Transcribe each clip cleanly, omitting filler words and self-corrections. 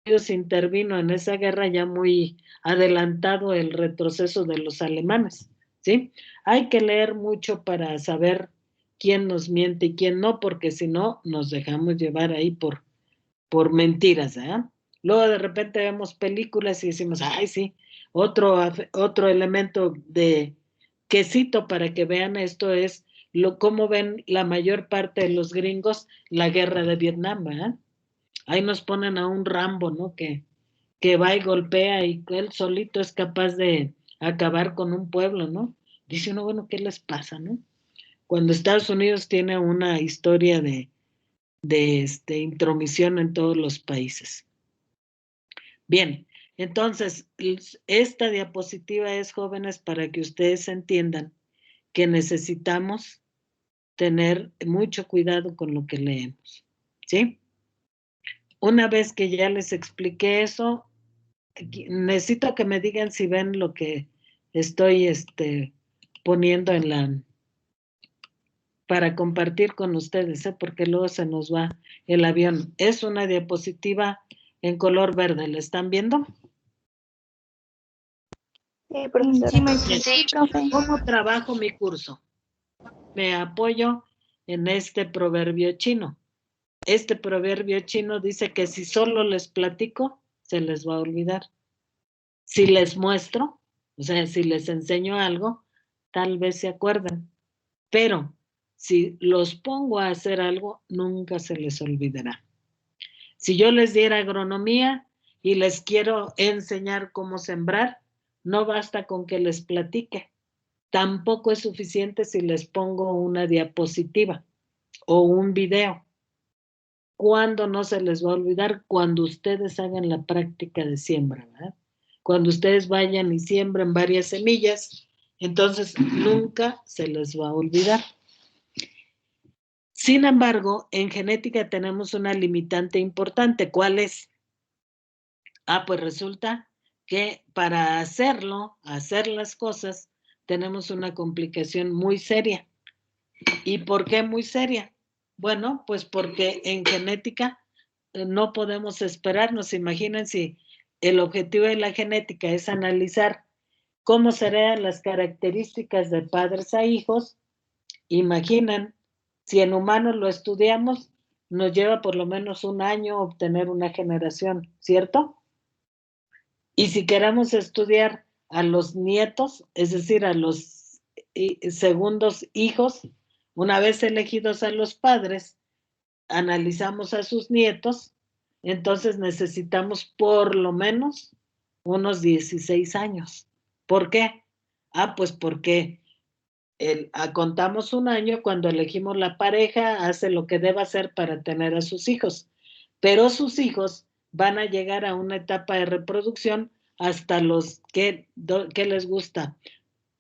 Unidos intervino en esa guerra ya muy adelantado el retroceso de los alemanes, ¿sí? Hay que leer mucho para saber quién nos miente y quién no, porque si no, nos dejamos llevar ahí por mentiras, ¿eh? Luego de repente vemos películas y decimos, ay, sí, otro elemento de quesito para que vean esto es cómo ven la mayor parte de los gringos la guerra de Vietnam, ¿eh? Ahí nos ponen a un Rambo, ¿no? Que va y golpea y él solito es capaz de acabar con un pueblo, ¿no? Dice uno, bueno, ¿qué les pasa, no? Cuando Estados Unidos tiene una historia de intromisión en todos los países. Bien, entonces, esta diapositiva es, jóvenes, para que ustedes entiendan que necesitamos tener mucho cuidado con lo que leemos, ¿sí? Una vez que ya les expliqué eso, necesito que me digan si ven lo que estoy poniendo para compartir con ustedes, porque luego se nos va el avión. Es una diapositiva en color verde, ¿la están viendo? Sí, profesora. Sí, maestra. Sí, profe. ¿Cómo trabajo mi curso? Me apoyo en este proverbio chino. Este proverbio chino dice que si solo les platico, se les va a olvidar. Si les muestro, o sea, si les enseño algo, tal vez se acuerden. Pero si los pongo a hacer algo, nunca se les olvidará. Si yo les diera agronomía y les quiero enseñar cómo sembrar, no basta con que les platique. Tampoco es suficiente si les pongo una diapositiva o un video. ¿Cuándo no se les va a olvidar? Cuando ustedes hagan la práctica de siembra, ¿verdad? Cuando ustedes vayan y siembren varias semillas, entonces nunca se les va a olvidar. Sin embargo, en genética tenemos una limitante importante. ¿Cuál es? Pues resulta que para hacerlo, hacer las cosas, tenemos una complicación muy seria. ¿Y por qué muy seria? Bueno, pues porque en genética no podemos esperarnos. Imaginen si el objetivo de la genética es analizar cómo serán las características de padres a hijos. Imaginen, si en humanos lo estudiamos, nos lleva por lo menos un año obtener una generación, ¿cierto? Y si queremos estudiar a los nietos, es decir, a los segundos hijos, una vez elegidos a los padres, analizamos a sus nietos, entonces necesitamos por lo menos unos 16 años. ¿Por qué? Pues porque contamos un año cuando elegimos la pareja, hace lo que deba hacer para tener a sus hijos, pero sus hijos van a llegar a una etapa de reproducción hasta los que les gusta,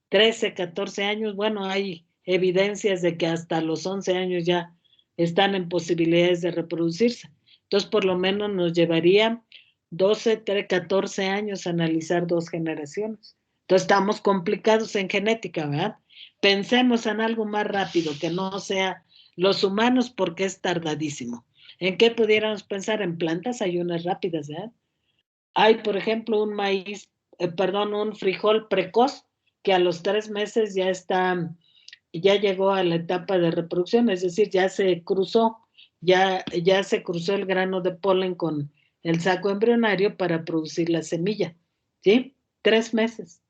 13, 14 años. Bueno, hay evidencias de que hasta los 11 años ya están en posibilidades de reproducirse. Entonces, por lo menos nos llevaría 12, 13, 14 años analizar 2 generaciones. Entonces, estamos complicados en genética, ¿verdad? Pensemos en algo más rápido, que no sea los humanos, porque es tardadísimo. ¿En qué pudiéramos pensar? En plantas hay unas rápidas, ¿verdad? Hay, por ejemplo, un frijol precoz que a los 3 meses ya llegó a la etapa de reproducción, es decir, ya se cruzó el grano de polen con el saco embrionario para producir la semilla, ¿sí? 3 meses.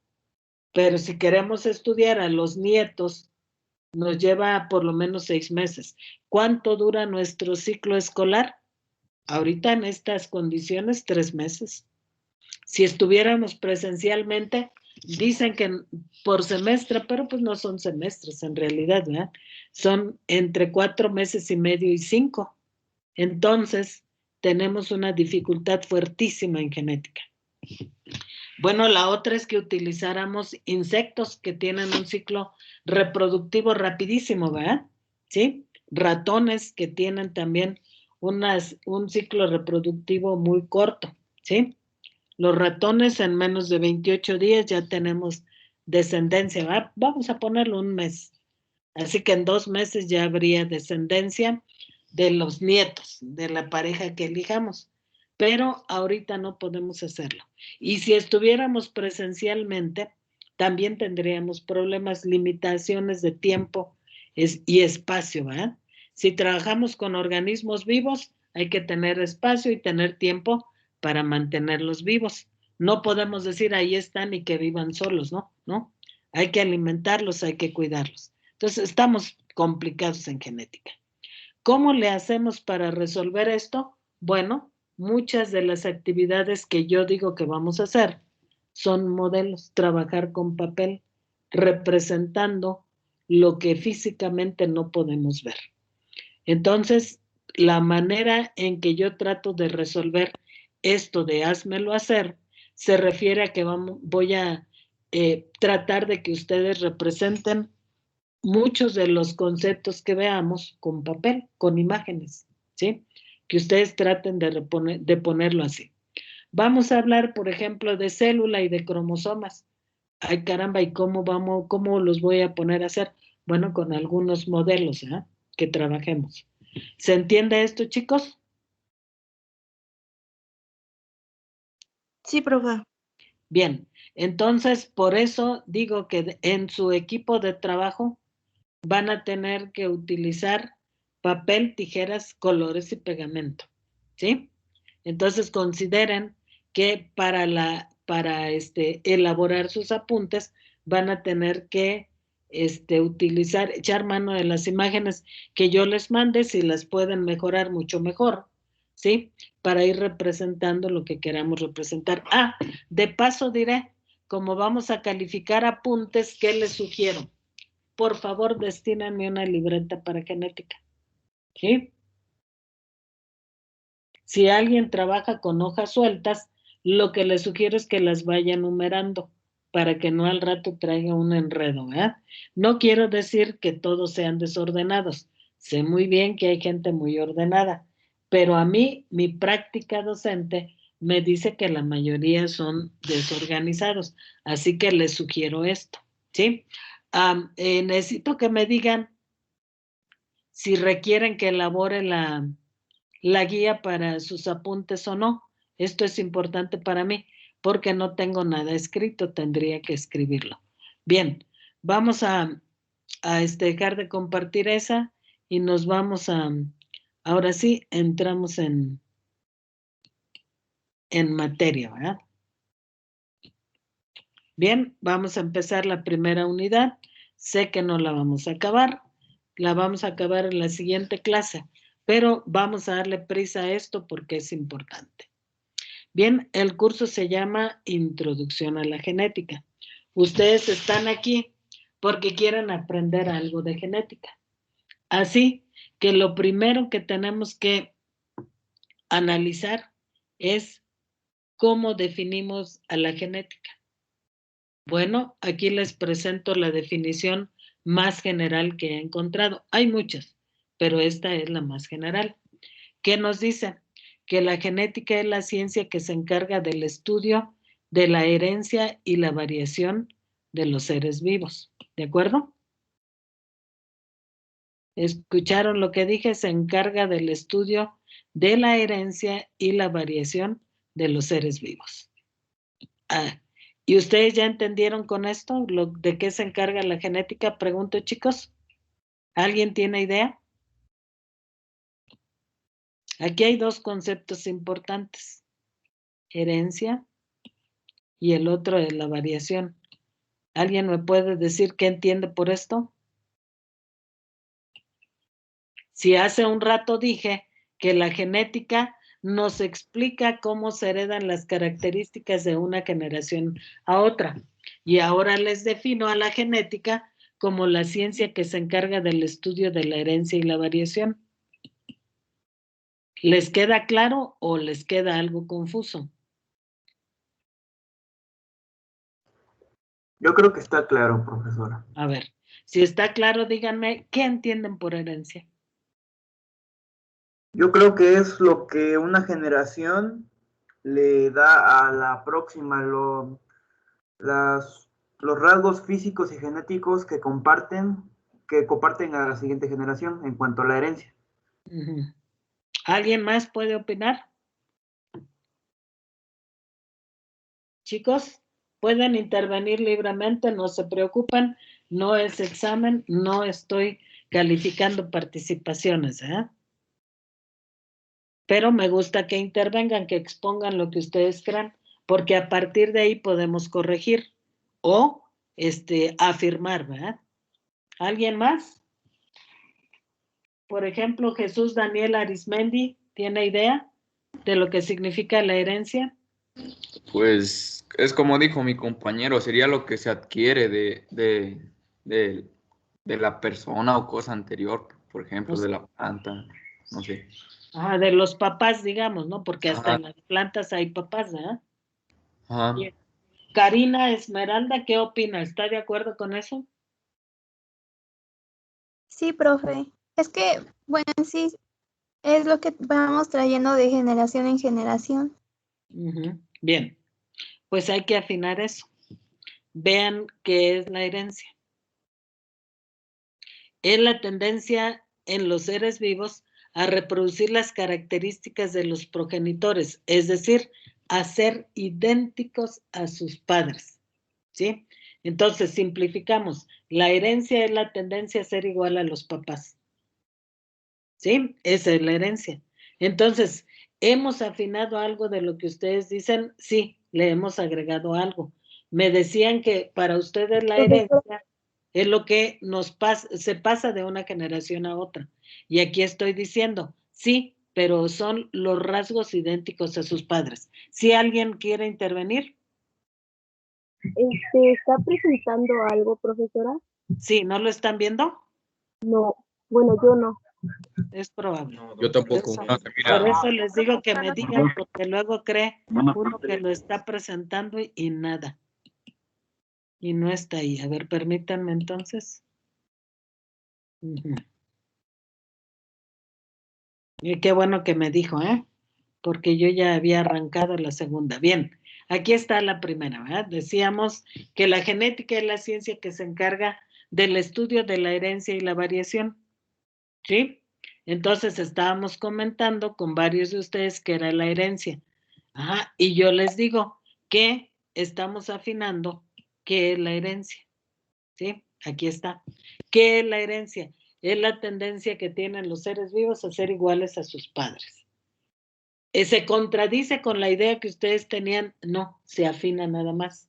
Pero si queremos estudiar a los nietos, nos lleva por lo menos 6 meses. ¿Cuánto dura nuestro ciclo escolar? Ahorita en estas condiciones, 3 meses. Si estuviéramos presencialmente, dicen que por semestre, pero pues no son semestres en realidad, ¿verdad? Son entre 4 meses y medio y 5. Entonces, tenemos una dificultad fuertísima en genética. Bueno, la otra es que utilizáramos insectos que tienen un ciclo reproductivo rapidísimo, ¿verdad? ¿Sí? Ratones que tienen también un ciclo reproductivo muy corto, ¿sí? Los ratones en menos de 28 días ya tenemos descendencia, ¿verdad? Vamos a ponerlo un mes. Así que en 2 meses ya habría descendencia de los nietos, de la pareja que elijamos. pero ahorita no podemos hacerlo. Y si estuviéramos presencialmente, también tendríamos problemas, limitaciones de tiempo y espacio, ¿verdad? Si trabajamos con organismos vivos, hay que tener espacio y tener tiempo para mantenerlos vivos. No podemos decir ahí están y que vivan solos, ¿no? ¿No? Hay que alimentarlos, hay que cuidarlos. Entonces, estamos complicados en genética. ¿Cómo le hacemos para resolver esto? Bueno, muchas de las actividades que yo digo que vamos a hacer son modelos, trabajar con papel, representando lo que físicamente no podemos ver. Entonces, la manera en que yo trato de resolver esto de házmelo hacer, se refiere a que voy a tratar de que ustedes representen muchos de los conceptos que veamos con papel, con imágenes, ¿sí? Que ustedes traten de ponerlo así. Vamos a hablar, por ejemplo, de célula y de cromosomas. Ay, caramba, ¿y cómo los voy a poner a hacer? Bueno, con algunos modelos, ¿eh? Que trabajemos. ¿Se entiende esto, chicos? Sí, profe. Bien, entonces por eso digo que en su equipo de trabajo van a tener que utilizar papel, tijeras, colores y pegamento, ¿sí? Entonces consideren que para elaborar sus apuntes van a tener que echar mano de las imágenes que yo les mande, si las pueden mejorar mucho mejor, ¿sí? Para ir representando lo que queramos representar. Ah, de paso diré, como vamos a calificar apuntes, ¿qué les sugiero? Por favor, destínenme una libreta para genética, ¿sí? Si alguien trabaja con hojas sueltas, lo que les sugiero es que las vaya numerando para que no al rato traiga un enredo, ¿verdad? No quiero decir que todos sean desordenados. Sé muy bien que hay gente muy ordenada, pero a mí, mi práctica docente me dice que la mayoría son desorganizados, así que les sugiero esto, ¿sí? Necesito que me digan si requieren que elabore la guía para sus apuntes o no. Esto es importante para mí porque no tengo nada escrito, tendría que escribirlo. Bien, vamos a dejar de compartir esa y nos vamos ahora sí, entramos en materia, ¿verdad? Bien, vamos a empezar la primera unidad. Sé que no la vamos a acabar, la vamos a acabar en la siguiente clase, pero vamos a darle prisa a esto porque es importante. Bien, el curso se llama Introducción a la Genética. Ustedes están aquí porque quieren aprender algo de genética. Así que lo primero que tenemos que analizar es cómo definimos a la genética. Bueno, aquí les presento la definición más general que he encontrado. Hay muchas, pero esta es la más general. ¿Qué nos dice? Que la genética es la ciencia que se encarga del estudio de la herencia y la variación de los seres vivos. ¿De acuerdo? ¿Escucharon lo que dije? Se encarga del estudio de la herencia y la variación de los seres vivos. Ah, ¿y ustedes ya entendieron con esto de qué se encarga la genética? Pregunto, chicos. ¿Alguien tiene idea? Aquí hay dos conceptos importantes. Herencia y el otro es la variación. ¿Alguien me puede decir qué entiende por esto? Si hace un rato dije que la genética nos explica cómo se heredan las características de una generación a otra. Y ahora les defino a la genética como la ciencia que se encarga del estudio de la herencia y la variación. ¿Les queda claro o les queda algo confuso? Yo creo que está claro, profesora. A ver, si está claro, díganme, ¿qué entienden por herencia? Yo creo que es lo que una generación le da a la próxima, los rasgos físicos y genéticos que comparten a la siguiente generación en cuanto a la herencia. ¿Alguien más puede opinar? Chicos, pueden intervenir libremente, no se preocupen, no es examen, no estoy calificando participaciones, ¿eh? Pero me gusta que intervengan, que expongan lo que ustedes crean, porque a partir de ahí podemos corregir o afirmar, ¿verdad? ¿Alguien más? Por ejemplo, Jesús Daniel Arismendi, ¿tiene idea de lo que significa la herencia? Pues es como dijo mi compañero, sería lo que se adquiere de la persona o cosa anterior, por ejemplo, de la planta, no sé. Ah, de los papás, digamos, ¿no? Porque hasta Ajá. en las plantas hay papás, ¿verdad? Ajá. Bien. Karina Esmeralda, ¿qué opina? ¿Está de acuerdo con eso? Sí, profe. Es que, bueno, sí, es lo que vamos trayendo de generación en generación. Bien, pues hay que afinar eso. Vean qué es la herencia. Es la tendencia en los seres vivos a reproducir las características de los progenitores, es decir, a ser idénticos a sus padres, ¿sí? Entonces, simplificamos. La herencia es la tendencia a ser igual a los papás, ¿sí? Esa es la herencia. Entonces, ¿hemos afinado algo de lo que ustedes dicen? Sí, le hemos agregado algo. Me decían que para ustedes la herencia es lo que se pasa de una generación a otra. Y aquí estoy diciendo, sí, pero son los rasgos idénticos a sus padres. Si alguien quiere intervenir. ¿Está presentando algo, profesora? Sí, ¿no lo están viendo? No, bueno, yo no. Es probable. Yo tampoco. Por eso les digo que me digan, porque luego cree uno que lo está presentando y nada. Y no está ahí. A ver, permítanme entonces. Y qué bueno que me dijo, ¿eh? Porque yo ya había arrancado la segunda. Bien, aquí está la primera, ¿verdad? Decíamos que la genética es la ciencia que se encarga del estudio de la herencia y la variación, ¿sí? Entonces estábamos comentando con varios de ustedes qué era la herencia. Ajá, y yo les digo que estamos afinando qué es la herencia, ¿sí? Aquí está. ¿Qué es la herencia? Es la tendencia que tienen los seres vivos a ser iguales a sus padres. ¿Se contradice con la idea que ustedes tenían? No, se afina nada más.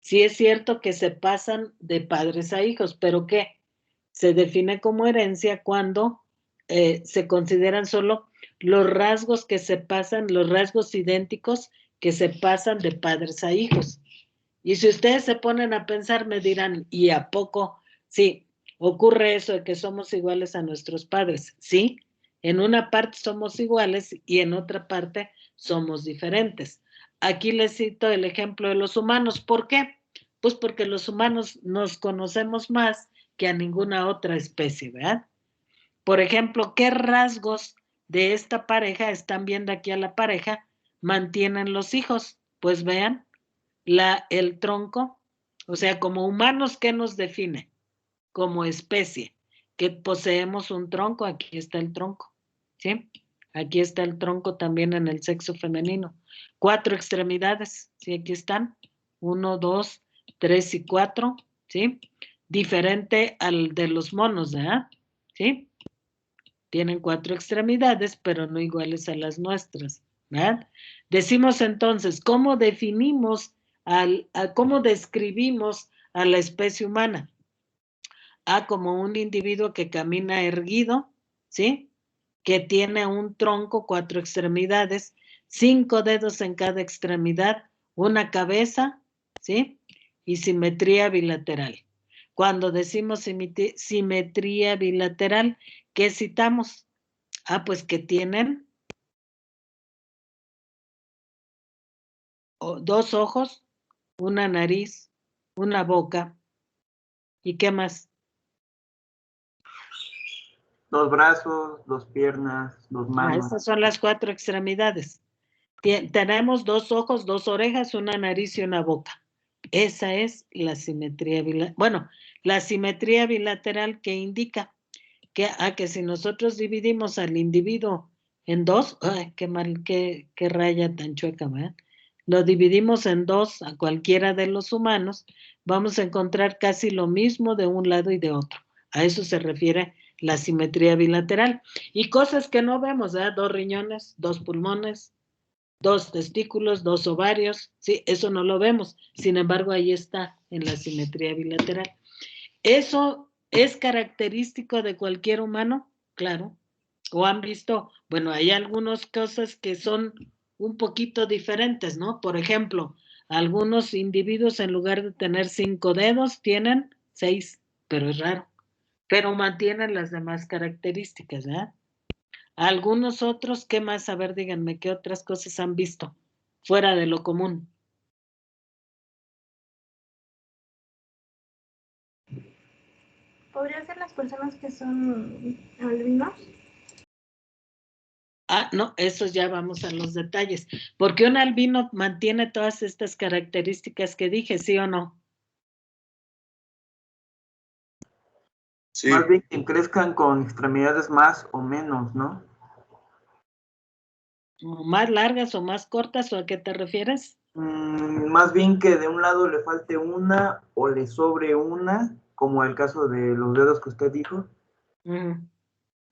Sí es cierto que se pasan de padres a hijos, pero ¿qué? Se define como herencia cuando se consideran solo los rasgos que se pasan, los rasgos idénticos que se pasan de padres a hijos. Y si ustedes se ponen a pensar, me dirán, ¿y a poco? Sí, ocurre eso de que somos iguales a nuestros padres, ¿sí? En una parte somos iguales y en otra parte somos diferentes. Aquí les cito el ejemplo de los humanos. ¿Por qué? Pues porque los humanos nos conocemos más que a ninguna otra especie, ¿verdad? Por ejemplo, ¿qué rasgos de esta pareja, están viendo aquí a la pareja, mantienen los hijos? Pues vean, el tronco, o sea, como humanos, ¿qué nos define? Como especie, que poseemos un tronco, aquí está el tronco, ¿sí? Aquí está el tronco también en el sexo femenino. 4 extremidades, ¿sí? Aquí están, 1, 2, 3 y 4, ¿sí? Diferente al de los monos, ¿verdad? ¿Sí? Tienen 4 extremidades, pero no iguales a las nuestras, ¿verdad? Decimos entonces, ¿cómo definimos, cómo describimos a la especie humana? Como un individuo que camina erguido, ¿sí? Que tiene un tronco, 4 extremidades, 5 dedos en cada extremidad, una cabeza, ¿sí? Y simetría bilateral. Cuando decimos simetría bilateral, ¿qué citamos? Pues que tienen 2 ojos, una nariz, una boca. ¿Y qué más? 2 brazos, 2 piernas, 2 manos. Esas son las 4 extremidades. Tenemos 2 ojos, 2 orejas, una nariz y una boca. Esa es la simetría bilateral. Bueno, la simetría bilateral que indica que si nosotros dividimos al individuo en 2, ¡ay, qué mal, qué raya tan chueca, ¿verdad? lo dividimos en dos a cualquiera de los humanos, vamos a encontrar casi lo mismo de un lado y de otro. A eso se refiere la simetría bilateral. Y cosas que no vemos, ¿verdad? 2 riñones, 2 pulmones, 2 testículos, 2 ovarios, sí, eso no lo vemos. Sin embargo, ahí está en la simetría bilateral. ¿Eso es característico de cualquier humano? Claro. ¿O han visto? Bueno, hay algunas cosas que son un poquito diferentes, ¿no? Por ejemplo, algunos individuos en lugar de tener 5 dedos tienen 6, pero es raro. Pero mantienen las demás características, ¿verdad? Algunos otros, ¿qué más? A ver, díganme, ¿qué otras cosas han visto fuera de lo común? ¿Podría ser las personas que son albinos? Ah, no, eso ya vamos a los detalles. Porque un albino mantiene todas estas características que dije, ¿sí o no? Sí, Más bien que crezcan con extremidades más o menos, ¿no? ¿O más largas o más cortas o a qué te refieres? Más bien que de un lado le falte una o le sobre una, como el caso de los dedos que usted dijo. Ujú.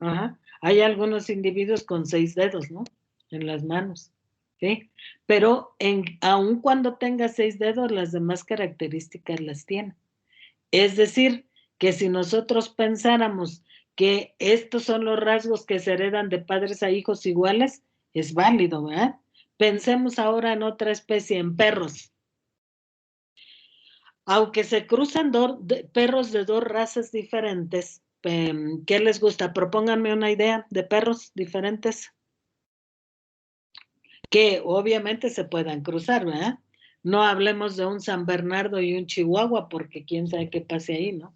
Ajá. Hay algunos individuos con 6 dedos, ¿no? En las manos, ¿sí? Pero aun cuando tenga 6 dedos, las demás características las tiene. Es decir, que si nosotros pensáramos que estos son los rasgos que se heredan de padres a hijos iguales, es válido, ¿verdad? Pensemos ahora en otra especie, en perros. Aunque se cruzan perros de 2 razas diferentes, ¿qué les gusta? Propónganme una idea de perros diferentes que obviamente se puedan cruzar, ¿verdad? No hablemos de un San Bernardo y un Chihuahua porque quién sabe qué pase ahí, ¿no?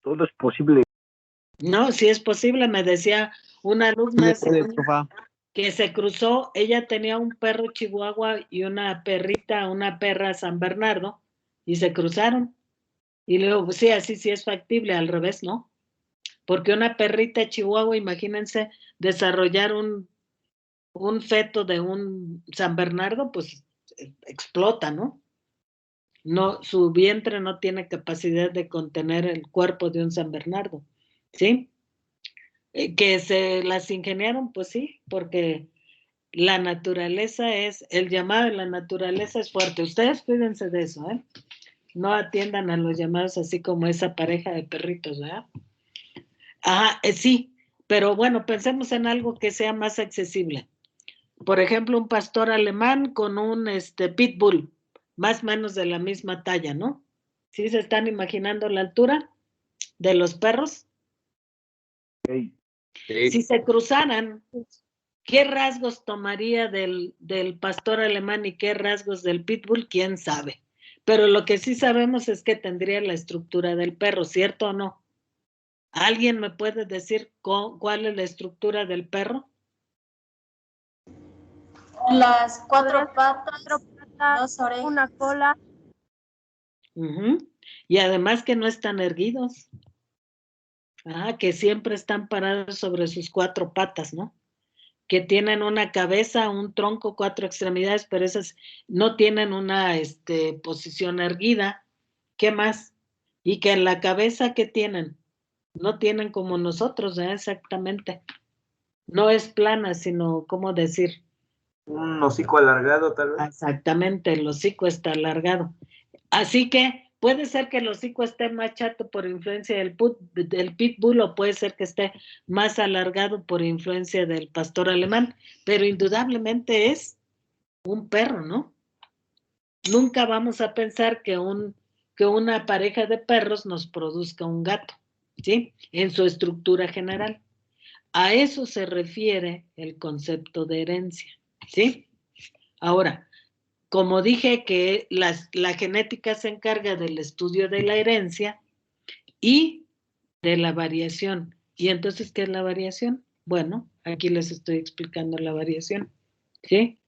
Todo es posible. No, si es posible, me decía una alumna que se cruzó, ella tenía un perro Chihuahua y una perrita, una perra San Bernardo, y se cruzaron. Y luego, pues, sí, así sí es factible, al revés, ¿no? Porque una perrita Chihuahua, imagínense, desarrollar un feto de un San Bernardo, pues explota, ¿no? No, su vientre no tiene capacidad de contener el cuerpo de un San Bernardo, ¿sí? Que se las ingeniaron, pues sí, porque la naturaleza el llamado de la naturaleza es fuerte. Ustedes cuídense de eso, ¿eh? No atiendan a los llamados así como esa pareja de perritos, ¿verdad? Ah, sí, pero bueno, pensemos en algo que sea más accesible. Por ejemplo, un pastor alemán con un pitbull, más o menos de la misma talla, ¿no? ¿Sí se están imaginando la altura de los perros? Okay. Si sí. se cruzaran, ¿qué rasgos tomaría del pastor alemán y qué rasgos del pitbull? ¿Quién sabe? Pero lo que sí sabemos es que tendría la estructura del perro, ¿cierto o no? ¿Alguien me puede decir cuál es la estructura del perro? Las 4 Podría patas, ser 4 patas, 2 orejas. una cola. Y además que no están erguidos. Que siempre están parados sobre sus 4 patas, ¿no? Que tienen una cabeza, un tronco, 4 extremidades, pero esas no tienen una posición erguida. ¿Qué más? Y que en la cabeza, ¿qué tienen? No tienen como nosotros, ¿eh? Exactamente. No es plana, sino, ¿cómo decir? Un hocico alargado, tal vez. Exactamente, el hocico está alargado. Así que puede ser que el hocico esté más chato por influencia del pitbull o puede ser que esté más alargado por influencia del pastor alemán, pero indudablemente es un perro, ¿no? Nunca vamos a pensar que una pareja de perros nos produzca un gato, ¿sí? En su estructura general. A eso se refiere el concepto de herencia, ¿sí? Ahora, como dije que la genética se encarga del estudio de la herencia y de la variación. ¿Y entonces qué es la variación? Bueno, aquí les estoy explicando la variación, ¿sí?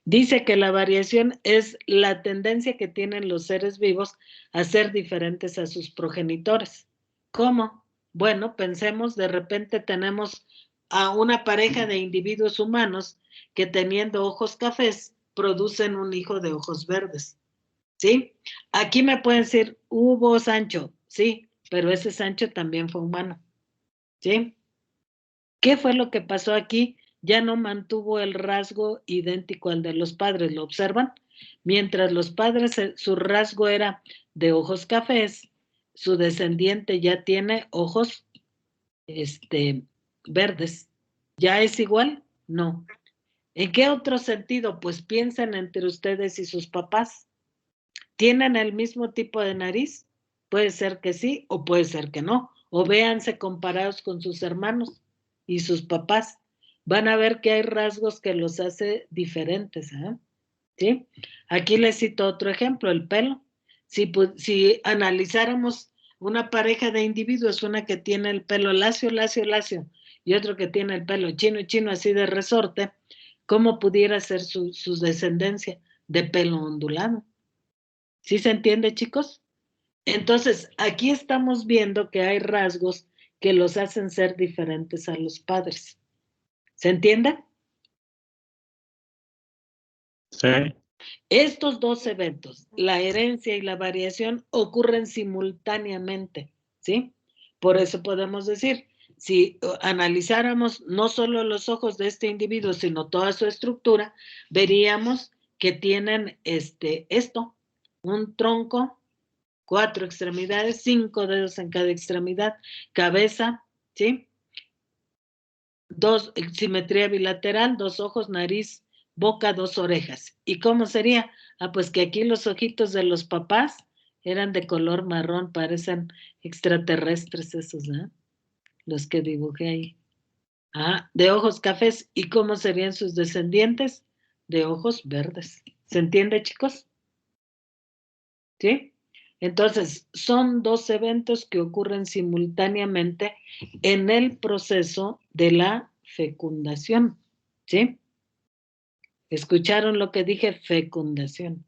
Dice que la variación es la tendencia que tienen los seres vivos a ser diferentes a sus progenitores. ¿Cómo? Bueno, pensemos, de repente tenemos a una pareja de individuos humanos que teniendo ojos cafés, producen un hijo de ojos verdes. ¿Sí? Aquí me pueden decir, hubo Sancho, sí, pero ese Sancho también fue humano. ¿Sí? ¿Qué fue lo que pasó aquí? Ya no mantuvo el rasgo idéntico al de los padres, ¿lo observan? Mientras los padres, su rasgo era de ojos cafés, su descendiente ya tiene ojos verdes. ¿Ya es igual? No. ¿En qué otro sentido? Pues piensen entre ustedes y sus papás. ¿Tienen el mismo tipo de nariz? Puede ser que sí o puede ser que no. O véanse comparados con sus hermanos y sus papás. Van a ver que hay rasgos que los hace diferentes. ¿Sí? Aquí les cito otro ejemplo, el pelo. Si analizáramos una pareja de individuos, una que tiene el pelo lacio, lacio, lacio, y otro que tiene el pelo chino, chino, así de resorte, ¿cómo pudiera ser su descendencia de pelo ondulado? ¿Sí se entiende, chicos? Entonces, aquí estamos viendo que hay rasgos que los hacen ser diferentes a los padres. ¿Se entiende? Sí. Estos dos eventos, la herencia y la variación, ocurren simultáneamente, ¿sí? Por eso podemos decir, si analizáramos no solo los ojos de este individuo, sino toda su estructura, veríamos que tienen un tronco, 4 extremidades, 5 dedos en cada extremidad, cabeza, ¿sí? Simetría bilateral, 2 ojos, nariz, boca, 2 orejas. ¿Y cómo sería? Pues que aquí los ojitos de los papás eran de color marrón, parecen extraterrestres esos, ¿no? Los que dibujé ahí. De ojos cafés. ¿Y cómo serían sus descendientes? De ojos verdes. ¿Se entiende, chicos? ¿Sí? Entonces, son 2 eventos que ocurren simultáneamente en el proceso de la fecundación. ¿Sí? ¿Escucharon lo que dije? Fecundación.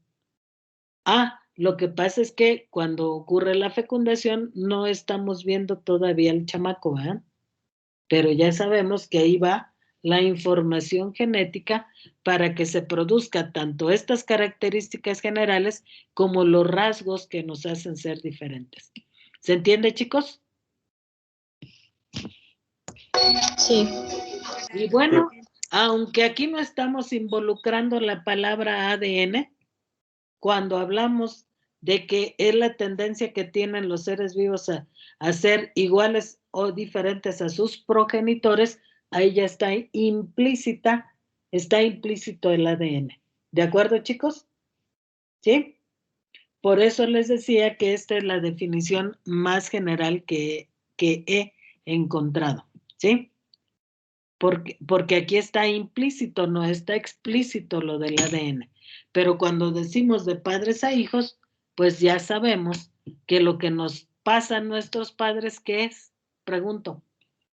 Lo que pasa es que cuando ocurre la fecundación no estamos viendo todavía el chamaco, ¿verdad? Pero ya sabemos que ahí va la información genética para que se produzca tanto estas características generales como los rasgos que nos hacen ser diferentes. ¿Se entiende, chicos? Sí. Y bueno, aunque aquí no estamos involucrando la palabra ADN, cuando hablamos de que es la tendencia que tienen los seres vivos a ser iguales o diferentes a sus progenitores, ahí ya está implícito el ADN. ¿De acuerdo, chicos? ¿Sí? Por eso les decía que esta es la definición más general que he encontrado. ¿Sí? Porque aquí está implícito, no está explícito lo del ADN. Pero cuando decimos de padres a hijos, pues ya sabemos que lo que nos pasa a nuestros padres, ¿qué es? Pregunto,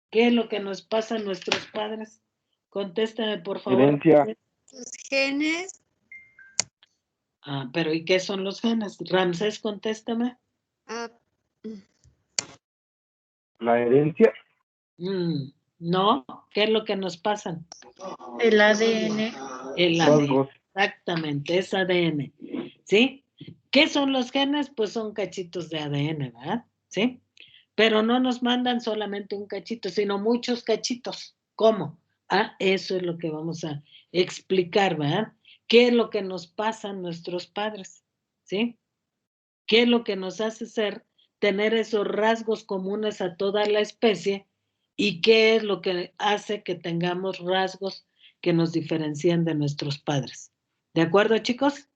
¿qué es lo que nos pasa a nuestros padres? Contéstame, por favor. Herencia. Los genes. Pero ¿y qué son los genes? Ramsés, contéstame. La herencia. No, ¿qué es lo que nos pasa? El ADN. El Rasgos. ADN, exactamente, es ADN, ¿sí? ¿Qué son los genes? Pues son cachitos de ADN, ¿verdad? ¿Sí? Pero no nos mandan solamente un cachito, sino muchos cachitos. ¿Cómo? Eso es lo que vamos a explicar, ¿verdad? ¿Qué es lo que nos pasa a nuestros padres? ¿Sí? ¿Qué es lo que nos hace tener esos rasgos comunes a toda la especie? ¿Y qué es lo que hace que tengamos rasgos que nos diferencian de nuestros padres? ¿De acuerdo, chicos?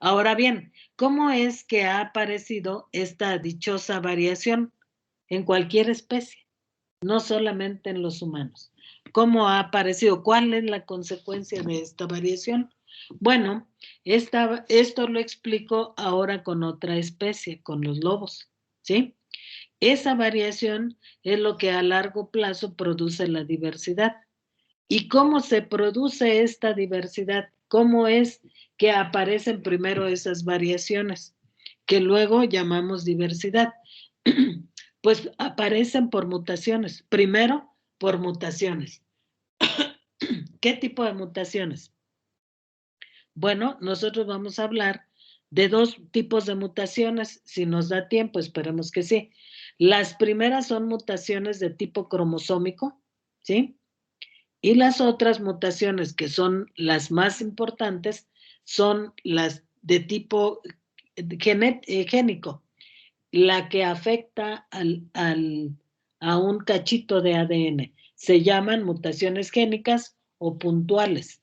Ahora bien, ¿cómo es que ha aparecido esta dichosa variación en cualquier especie? No solamente en los humanos. ¿Cómo ha aparecido? ¿Cuál es la consecuencia de esta variación? Bueno, esto lo explico ahora con otra especie, con los lobos, ¿sí? Esa variación es lo que a largo plazo produce la diversidad. ¿Y cómo se produce esta diversidad? ¿Cómo es que aparecen primero esas variaciones, que luego llamamos diversidad? Pues aparecen por mutaciones. Primero, por mutaciones. ¿Qué tipo de mutaciones? Bueno, nosotros vamos a hablar de 2 tipos de mutaciones, si nos da tiempo, esperemos que sí. Las primeras son mutaciones de tipo cromosómico, ¿sí? Y las otras mutaciones, que son las más importantes, son las de tipo génico, la que afecta a un cachito de ADN. Se llaman mutaciones génicas o puntuales.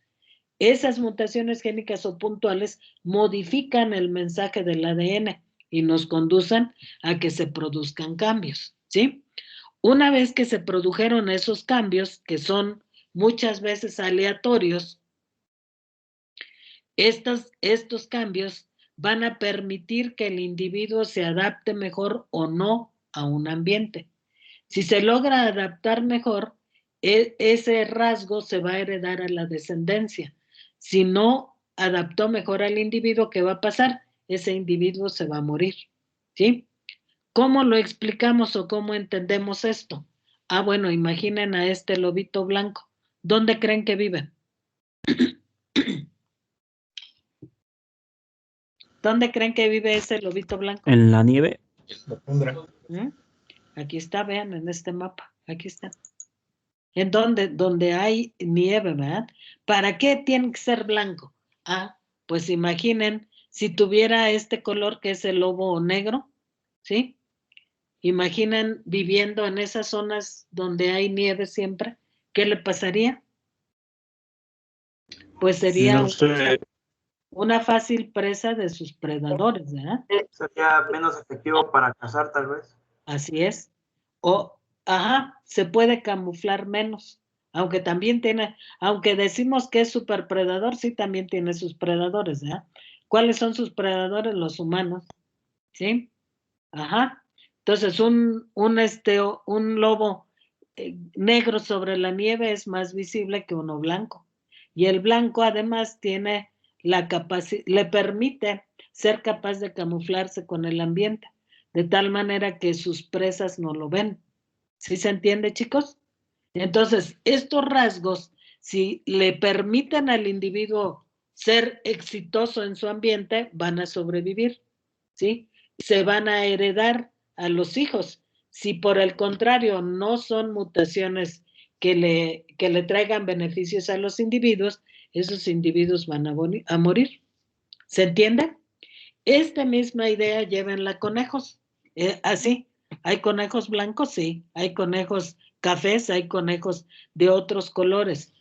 Esas mutaciones génicas o puntuales modifican el mensaje del ADN y nos conducen a que se produzcan cambios, ¿sí? Una vez que se produjeron esos cambios, que son muchas veces aleatorios, estos cambios van a permitir que el individuo se adapte mejor o no a un ambiente. Si se logra adaptar mejor, ese rasgo se va a heredar a la descendencia. Si no adaptó mejor al individuo, ¿qué va a pasar? Ese individuo se va a morir, ¿sí? ¿Cómo lo explicamos o cómo entendemos esto? Ah, bueno, imaginen a este lobito blanco. ¿Dónde creen que vive? ¿Dónde creen que vive ese lobito blanco? En la nieve. ¿Mm? Aquí está, vean en este mapa. Aquí está. En donde hay nieve, ¿verdad? ¿Para qué tiene que ser blanco? Ah, pues imaginen si tuviera este color que es el lobo negro, ¿sí? Imaginen viviendo en esas zonas donde hay nieve siempre, ¿qué le pasaría? Pues sería No sé. una fácil presa de sus predadores, ¿verdad? Sería menos efectivo para cazar, tal vez. Así es. O, ajá, se puede camuflar menos, aunque también tiene, aunque decimos que es superpredador, sí también tiene sus predadores, ¿verdad? ¿Cuáles son sus predadores? Los humanos, ¿sí? Ajá. Entonces, un lobo negro sobre la nieve es más visible que uno blanco. Y el blanco además tiene la capacidad, le permite ser capaz de camuflarse con el ambiente, de tal manera que sus presas no lo ven. ¿Sí se entiende, chicos? Entonces, estos rasgos, si le permiten al individuo ser exitoso en su ambiente, van a sobrevivir, ¿sí? Se van a heredar a los hijos. Si por el contrario no son mutaciones que le traigan beneficios a los individuos, esos individuos van a morir. ¿Se entiende? Esta misma idea llévenla a conejos. Así, hay conejos blancos, sí, hay conejos cafés, hay conejos de otros colores.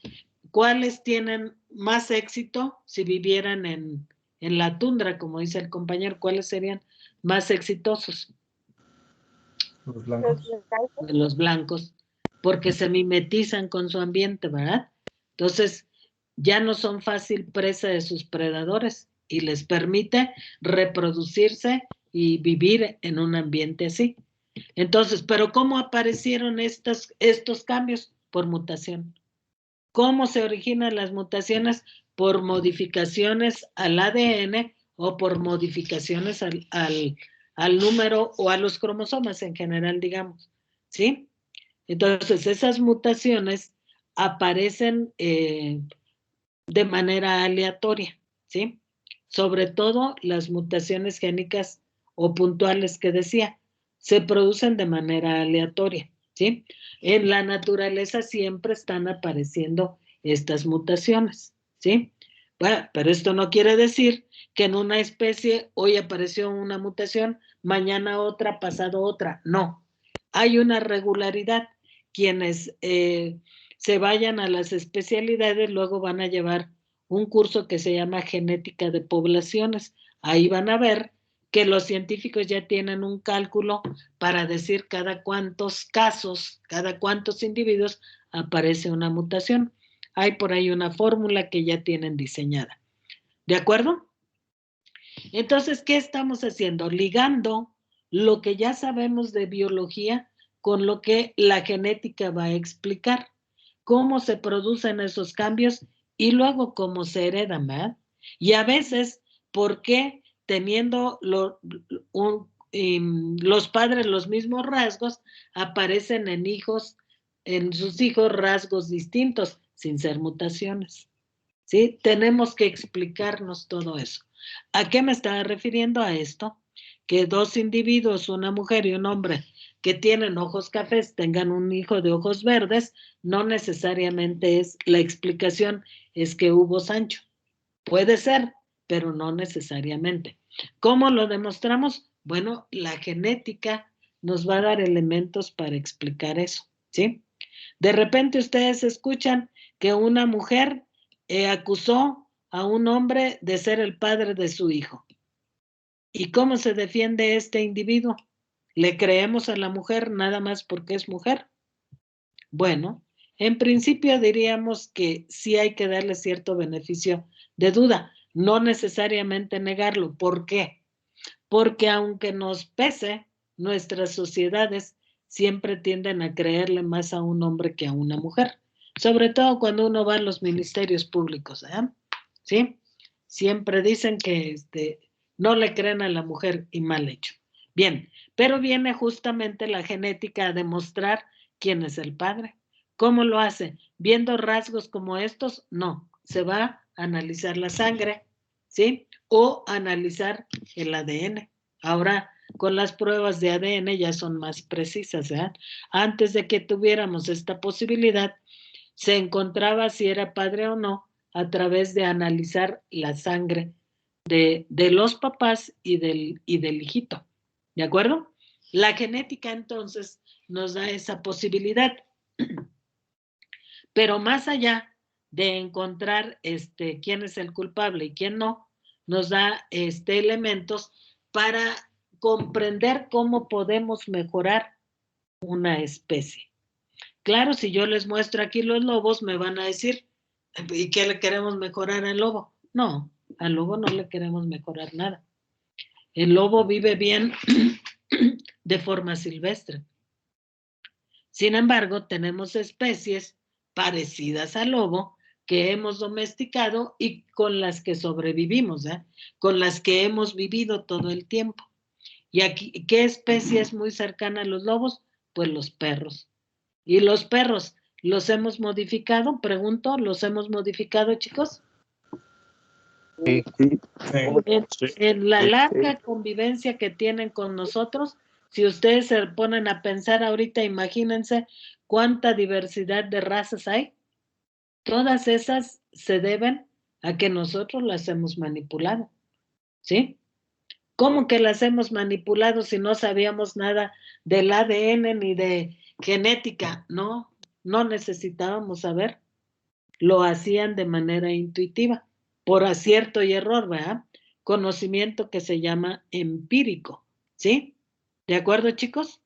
¿Cuáles tienen más éxito si vivieran en la tundra, como dice el compañero? ¿Cuáles serían más exitosos? Los blancos. Los blancos, porque se mimetizan con su ambiente, ¿verdad? Entonces, ya no son fácil presa de sus predadores y les permite reproducirse y vivir en un ambiente así. Entonces, ¿pero cómo aparecieron estos cambios? Por mutación. ¿Cómo se originan las mutaciones? Por modificaciones al ADN o por modificaciones al número o a los cromosomas en general, digamos, ¿sí? Entonces, esas mutaciones aparecen de manera aleatoria, ¿sí? Sobre todo las mutaciones génicas o puntuales que decía, se producen de manera aleatoria, ¿sí? En la naturaleza siempre están apareciendo estas mutaciones, ¿sí? Bueno, pero esto no quiere decir que en una especie hoy apareció una mutación, mañana otra, pasado otra. No, hay una regularidad. Quienes se vayan a las especialidades luego van a llevar un curso que se llama genética de poblaciones. Ahí van a ver que los científicos ya tienen un cálculo para decir cada cuántos casos, cada cuántos individuos aparece una mutación. Hay por ahí una fórmula que ya tienen diseñada. ¿De acuerdo? Entonces, ¿qué estamos haciendo? Ligando lo que ya sabemos de biología con lo que la genética va a explicar. Cómo se producen esos cambios y luego cómo se heredan, ¿verdad? Y a veces, ¿por qué teniendo los padres los mismos rasgos, aparecen en sus hijos rasgos distintos? sin ser mutaciones. ¿Sí? Tenemos que explicarnos todo eso. ¿A qué me estaba refiriendo a esto? Que dos individuos, una mujer y un hombre, que tienen ojos cafés, tengan un hijo de ojos verdes, no necesariamente es, la explicación es que hubo Sancho. Puede ser, pero no necesariamente. ¿Cómo lo demostramos? Bueno, la genética nos va a dar elementos para explicar eso, ¿sí? De repente ustedes escuchan que una mujer acusó a un hombre de ser el padre de su hijo. ¿Y cómo se defiende este individuo? ¿Le creemos a la mujer nada más porque es mujer? Bueno, en principio diríamos que sí hay que darle cierto beneficio de duda, no necesariamente negarlo. ¿Por qué? Porque aunque nos pese, nuestras sociedades siempre tienden a creerle más a un hombre que a una mujer, sobre todo cuando uno va a los ministerios públicos, ¿eh? ¿Sí? Siempre dicen que no le creen a la mujer y mal hecho. Bien, pero viene justamente la genética a demostrar quién es el padre. ¿Cómo lo hace? ¿Viendo rasgos como estos? No, se va a analizar la sangre, ¿sí? O analizar el ADN. Ahora, con las pruebas de ADN ya son más precisas, ¿eh? Antes de que tuviéramos esta posibilidad, se encontraba si era padre o no a través de analizar la sangre de los papás y del hijito. ¿De acuerdo? La genética entonces nos da esa posibilidad. Pero más allá de encontrar quién es el culpable y quién no, nos da elementos para comprender cómo podemos mejorar una especie. Claro, si yo les muestro aquí los lobos, me van a decir, ¿y qué le queremos mejorar al lobo? No, al lobo no le queremos mejorar nada. El lobo vive bien de forma silvestre. Sin embargo, tenemos especies parecidas al lobo que hemos domesticado y con las que sobrevivimos, con las que hemos vivido todo el tiempo. ¿Y aquí qué especie es muy cercana a los lobos? Pues los perros. ¿Y los perros los hemos modificado? Pregunto, ¿los hemos modificado, chicos? Sí. En la larga convivencia que tienen con nosotros, si ustedes se ponen a pensar ahorita, imagínense cuánta diversidad de razas hay. Todas esas se deben a que nosotros las hemos manipulado, ¿sí? ¿Cómo que las hemos manipulado si no sabíamos nada del ADN ni de genética? No necesitábamos saber. Lo hacían de manera intuitiva, por acierto y error, ¿verdad? Conocimiento que se llama empírico, ¿sí? ¿De acuerdo, chicos?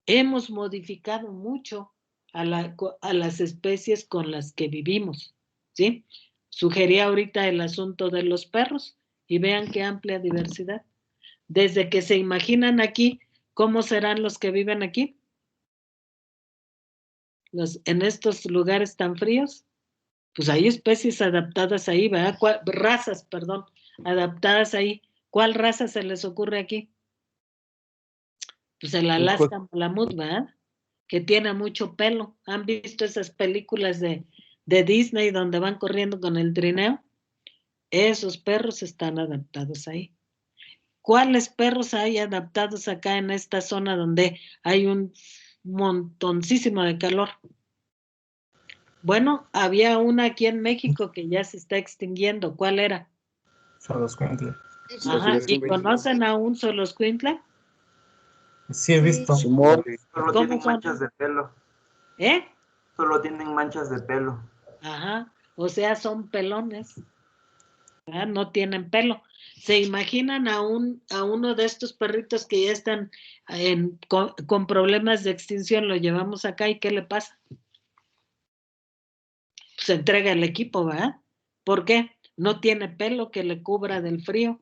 Hemos modificado mucho a las especies con las que vivimos, ¿sí? Sugerí ahorita el asunto de los perros y vean qué amplia diversidad. Desde que se imaginan aquí, ¿cómo serán los que viven aquí? En estos lugares tan fríos, pues hay especies adaptadas ahí, ¿verdad? Razas, perdón, adaptadas ahí. ¿Cuál raza se les ocurre aquí? Pues el Alaska Malamut, ¿verdad? Que tiene mucho pelo. ¿Han visto esas películas de Disney donde van corriendo con el trineo? Esos perros están adaptados ahí. ¿Cuáles perros hay adaptados acá en esta zona donde hay un montoncísimo de calor? Bueno, había una aquí en México que ya se está extinguiendo. ¿Cuál era? Xoloscuintle. Ajá, ¿y conocen a un Xoloscuintle? Sí, he visto. Solo ¿Cómo tienen son? manchas de pelo. ¿Eh? Solo tienen manchas de pelo. Ajá, o sea, son pelones, ¿verdad? No tienen pelo. ¿Se imaginan a uno de estos perritos que ya están con problemas de extinción? Lo llevamos acá y ¿qué le pasa? Se entrega el equipo, ¿verdad? ¿Por qué? No tiene pelo que le cubra del frío,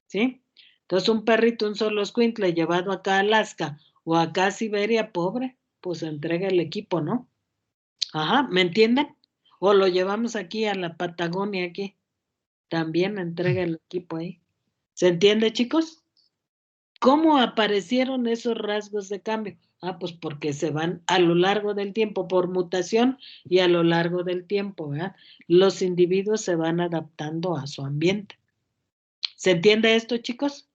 ¿sí? Entonces un perrito, un Xoloscuintle llevado acá a Alaska o acá a Siberia, pobre, pues se entrega el equipo, ¿no? Ajá, ¿me entienden? O lo llevamos aquí a la Patagonia, aquí, también entrega el equipo ahí. ¿Se entiende, chicos? ¿Cómo aparecieron esos rasgos de cambio? Ah, pues porque se van a lo largo del tiempo, por mutación y a lo largo del tiempo, ¿verdad? Los individuos se van adaptando a su ambiente. ¿Se entiende esto, chicos?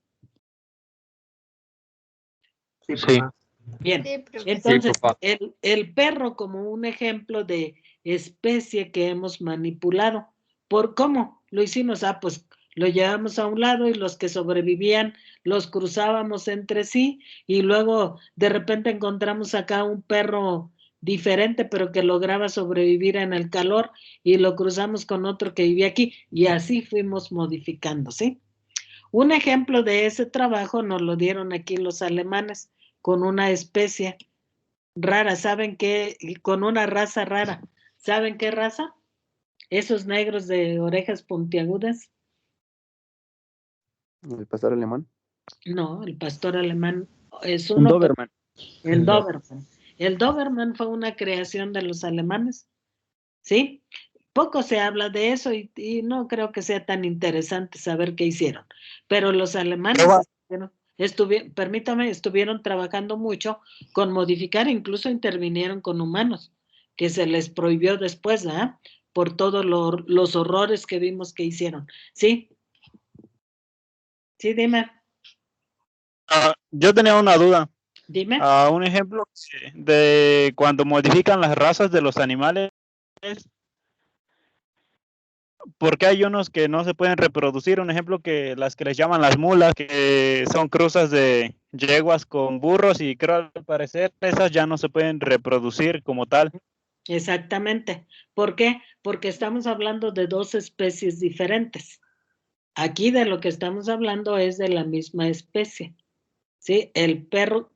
Sí, Sí. profe. Bien, Sí, profesor. entonces Sí, papá. el perro como un ejemplo de especie que hemos manipulado. ¿Por cómo lo hicimos? Ah, pues lo llevamos a un lado y los que sobrevivían los cruzábamos entre sí y luego de repente encontramos acá un perro diferente pero que lograba sobrevivir en el calor y lo cruzamos con otro que vivía aquí y así fuimos modificando, ¿sí? Un ejemplo de ese trabajo nos lo dieron aquí los alemanes con una especie rara, ¿saben qué? Con una raza rara. ¿Saben qué raza? Esos negros de orejas puntiagudas. ¿El pastor alemán? No, el pastor alemán es Un uno, pero Doberman. el Doberman. El Doberman fue una creación de los alemanes, ¿sí? Poco se habla de eso y no creo que sea tan interesante saber qué hicieron. Pero los alemanes estuvieron trabajando mucho con modificar, incluso intervinieron con humanos, que se les prohibió después, ¿ah? Por todos los horrores que vimos que hicieron. ¿Sí? Sí, dime. Yo tenía una duda. Dime. Un ejemplo de cuando modifican las razas de los animales, ¿por qué hay unos que no se pueden reproducir? Un ejemplo que las que les llaman las mulas, que son cruzas de yeguas con burros y creo al parecer esas ya no se pueden reproducir como tal. Exactamente. ¿Por qué? Porque estamos hablando de dos especies diferentes. Aquí de lo que estamos hablando es de la misma especie. ¿Sí? El perro,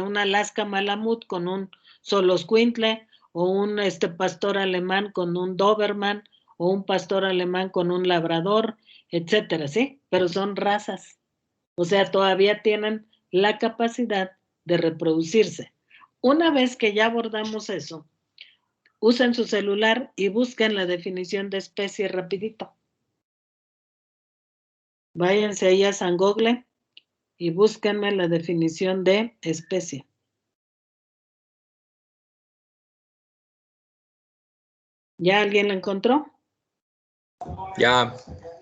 un Alaska Malamut con un Xoloscuintle, o un pastor alemán con un Doberman, o un pastor alemán con un labrador, etcétera, ¿sí? Pero son razas. O sea, todavía tienen la capacidad de reproducirse. Una vez que ya abordamos eso, usen su celular y busquen la definición de especie rapidito. Váyanse ahí a San Google y búsquenme la definición de especie. ¿Ya alguien la encontró? Ya.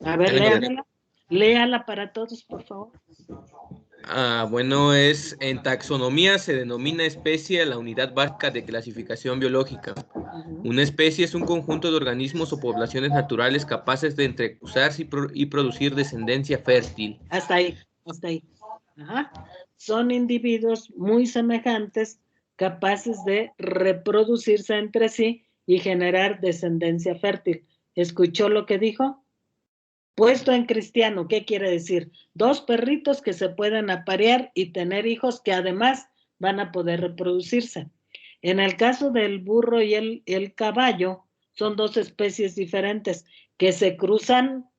A ver, Ya la encontré. léamela. Léala para todos, por favor. Bueno, en taxonomía se denomina especie a la unidad básica de clasificación biológica. Una especie es un conjunto de organismos o poblaciones naturales capaces de entrecruzarse y producir descendencia fértil. Hasta ahí, hasta ahí. Ajá. Son individuos muy semejantes, capaces de reproducirse entre sí y generar descendencia fértil. ¿Escuchó lo que dijo? Puesto en cristiano, ¿qué quiere decir? Dos perritos que se pueden aparear y tener hijos que además van a poder reproducirse. En el caso del burro y el caballo, son dos especies diferentes que se cruzan,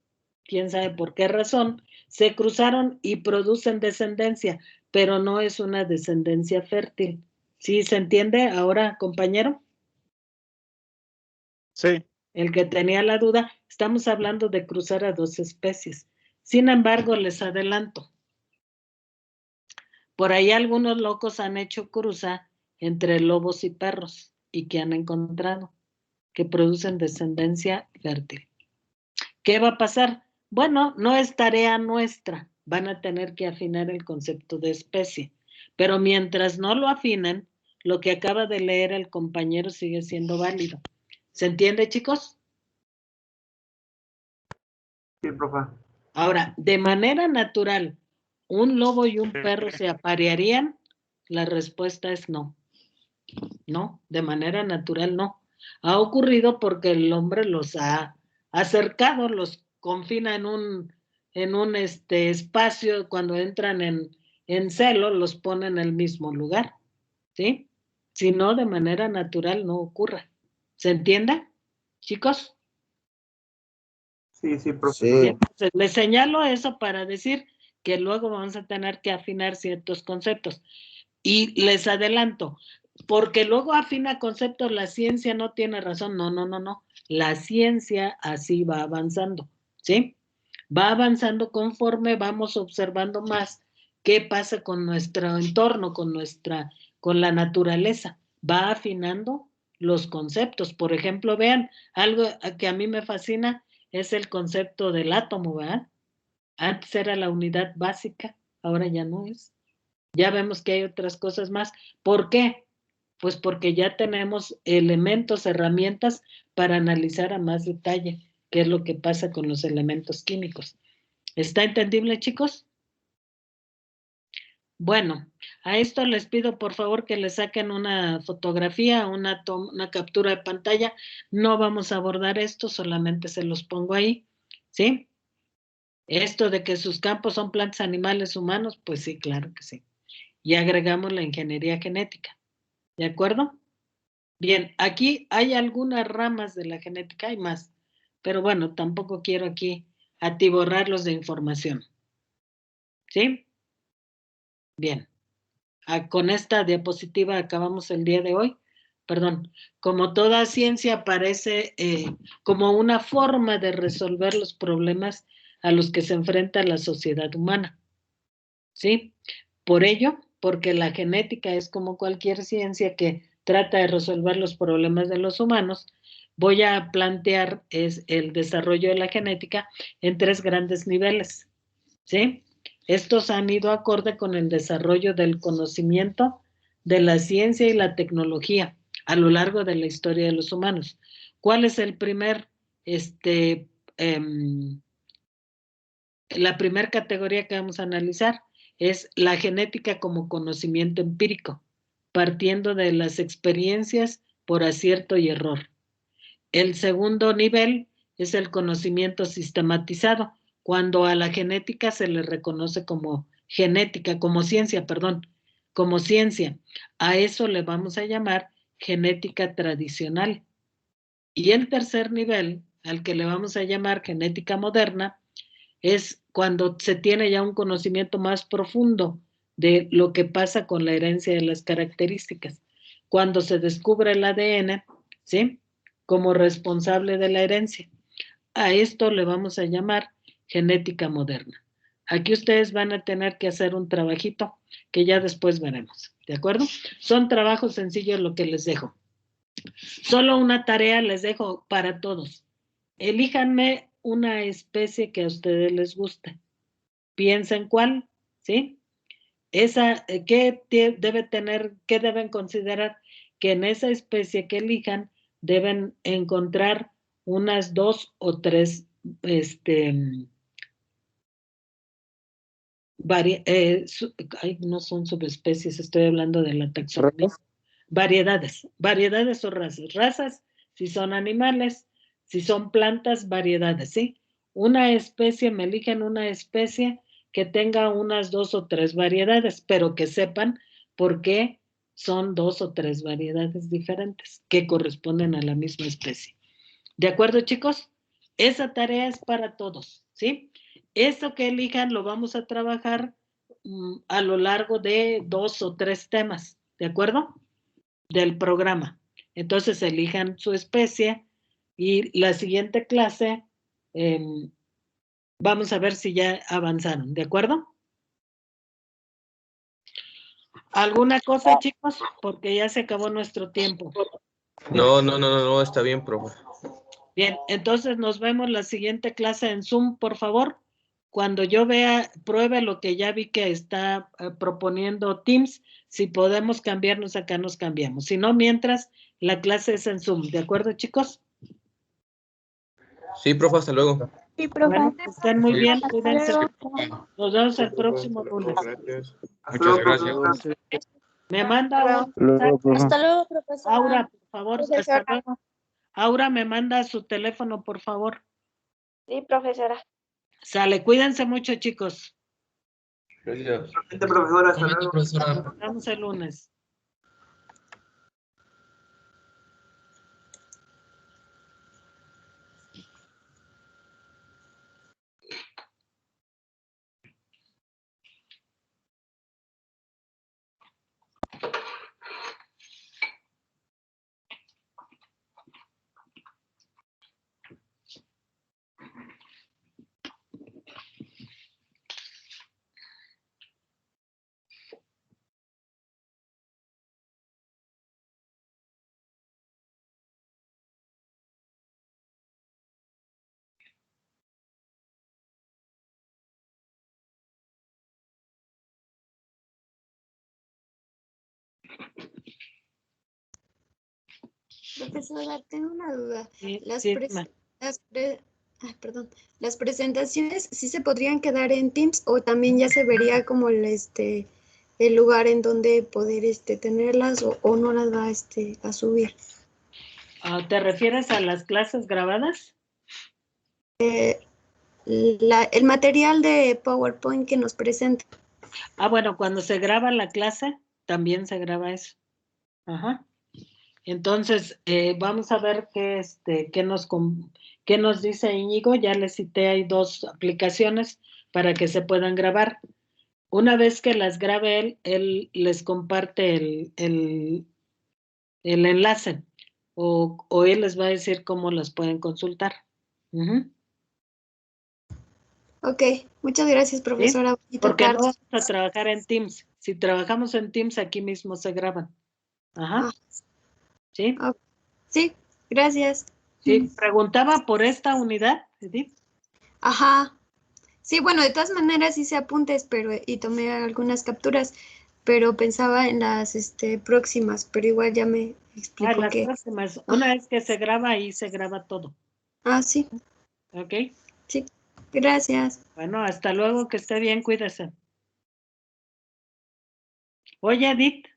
quién sabe por qué razón, se cruzaron y producen descendencia, pero no es una descendencia fértil. ¿Sí se entiende ahora, compañero? Sí. El que tenía la duda, estamos hablando de cruzar a dos especies. Sin embargo, les adelanto. Por ahí algunos locos han hecho cruza entre lobos y perros y que han encontrado que producen descendencia fértil. ¿Qué va a pasar? Bueno, no es tarea nuestra. Van a tener que afinar el concepto de especie. Pero mientras no lo afinen, lo que acaba de leer el compañero sigue siendo válido. ¿Se entiende, chicos? Sí, profe. Ahora, de manera natural, ¿un lobo y un perro se aparearían? La respuesta es no. No, de manera natural no. Ha ocurrido porque el hombre los ha acercado, los confina en un espacio, cuando entran en celo, los pone en el mismo lugar, ¿sí? Si no, de manera natural no ocurre. ¿Se entiende, chicos? Sí, sí, profe. Sí. Entonces, les señalo eso para decir que luego vamos a tener que afinar ciertos conceptos. Y les adelanto, porque luego afina conceptos, la ciencia no tiene razón. No, no, no, no. La ciencia así va avanzando, ¿sí? Va avanzando conforme vamos observando más qué pasa con nuestro entorno, con la naturaleza. Va afinando los conceptos. Por ejemplo, vean, algo que a mí me fascina es el concepto del átomo, ¿verdad? Antes era la unidad básica, ahora ya no es. Ya vemos que hay otras cosas más. ¿Por qué? Pues porque ya tenemos elementos, herramientas para analizar a más detalle qué es lo que pasa con los elementos químicos. ¿Está entendible, chicos? Bueno, a esto les pido por favor que le saquen una fotografía, una captura de pantalla. No vamos a abordar esto, solamente se los pongo ahí, ¿sí? Esto de que sus campos son plantas, animales, humanos, pues sí, claro que sí. Y agregamos la ingeniería genética, ¿de acuerdo? Bien, aquí hay algunas ramas de la genética, hay más, pero bueno, tampoco quiero aquí atiborrarlos de información, ¿sí? Bien. Con esta diapositiva acabamos el día de hoy. Perdón, como toda ciencia parece como una forma de resolver los problemas a los que se enfrenta la sociedad humana. ¿Sí? Por ello, porque la genética es como cualquier ciencia que trata de resolver los problemas de los humanos, voy a plantear el desarrollo de la genética en 3 grandes niveles. ¿Sí? Estos han ido acorde con el desarrollo del conocimiento de la ciencia y la tecnología a lo largo de la historia de los humanos. ¿Cuál es el primer, la primera categoría que vamos a analizar? Es la genética como conocimiento empírico, partiendo de las experiencias por acierto y error. El segundo nivel es el conocimiento sistematizado, cuando a la genética se le reconoce como genética, como ciencia, perdón, como ciencia. A eso le vamos a llamar genética tradicional. Y el tercer nivel, al que le vamos a llamar genética moderna, es cuando se tiene ya un conocimiento más profundo de lo que pasa con la herencia de las características. Cuando se descubre el ADN, ¿sí? Como responsable de la herencia. A esto le vamos a llamar genética moderna. Aquí ustedes van a tener que hacer un trabajito que ya después veremos, ¿de acuerdo? Son trabajos sencillos lo que les dejo. Solo una tarea les dejo para todos. Elíjanme una especie que a ustedes les guste. Piensen cuál, ¿sí? Esa, ¿qué debe tener, qué deben considerar? Que en esa especie que elijan deben encontrar unas 2 o 3 no son subespecies, estoy hablando de la taxonomía. Variedades o razas. Razas, si son animales, si son plantas, variedades, ¿sí? Una especie, me eligen una especie que tenga unas 2 o 3 variedades, pero que sepan por qué son 2 o 3 variedades diferentes que corresponden a la misma especie. ¿De acuerdo, chicos? Esa tarea es para todos, ¿sí? Eso que elijan lo vamos a trabajar a lo largo de 2 o 3 temas, ¿de acuerdo? Del programa. Entonces elijan su especie y la siguiente clase vamos a ver si ya avanzaron, ¿de acuerdo? ¿Alguna cosa, chicos? Porque ya se acabó nuestro tiempo. No, está bien, profe. Bien, entonces nos vemos la siguiente clase en Zoom, por favor. Cuando yo pruebe lo que ya vi que está proponiendo Teams, si podemos cambiarnos acá, nos cambiamos. Si no, mientras, la clase es en Zoom. ¿De acuerdo, chicos? Sí, profe, hasta luego. Sí, profe. Bueno, estén muy bien, Hasta cuídense. luego. Nos vemos el próximo lunes. Gracias. Muchas gracias. Me manda Hasta luego, profesora. Aura, por favor. Hasta Profesora. luego. Aura, me manda su teléfono, por favor. Sí, profesora. Sale, cuídense mucho, chicos. Gracias. Profesora, hasta luego. Nos vemos el lunes. Profesora, tengo una duda. Sí, Las, sí, pres- ma. perdón, las presentaciones sí se podrían quedar en Teams o también ya se vería como el lugar en donde poder tenerlas o no las va a subir. ¿Te refieres a las clases grabadas? El material de PowerPoint que nos presenta. Bueno, cuando se graba la clase, también se graba eso. Ajá. Entonces, vamos a ver qué nos dice Íñigo. Ya les cité, hay 2 aplicaciones para que se puedan grabar. Una vez que las grabe él les comparte el enlace o él les va a decir cómo las pueden consultar. Ujú. Ok, muchas gracias, profesora. Bonita Porque no tarde. vamos a trabajar en Teams. Si trabajamos en Teams, aquí mismo se graban. Ajá. Ah, ¿Sí? ok. Sí, gracias. Sí, preguntaba por esta unidad, Edith. Ajá. Sí, bueno, de todas maneras hice apuntes, y tomé algunas capturas, pero pensaba en las próximas, pero igual ya me explicó Las que. próximas. Una vez que se graba, ahí se graba todo. Sí. ¿Ok? Sí, gracias. Bueno, hasta luego, que esté bien, cuídese. Oye, Edith.